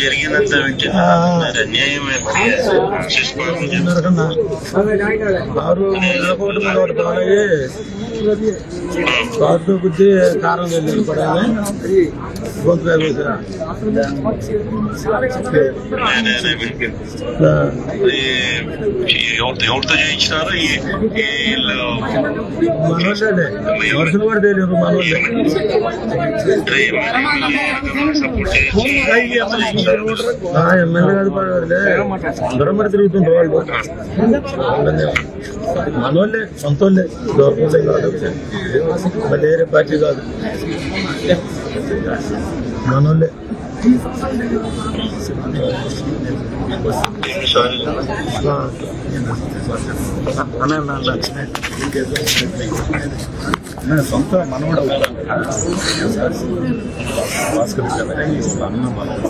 జరిగినంత అన్యాయమే. కారు గుద్ది కారం వెళ్ళి పడాలి గొంతు ఎవరితో చేయించినారు? మనోళ్ళే వర్షాలు కూడా తెలియదు. మనోళ్ళే ఎమ్మెల్యే కాదు పడలే దొరమరి తిరుగుతుండ్రు వాళ్ళు. మనోళ్ళే సొంతోళ్ళే గవర్నమెంట్ కాదు, మళ్ళీ వేరే పార్టీ కాదు, మనోళ్ళే. సొంత మనవడు భాస్కర్ అన్న మనవడు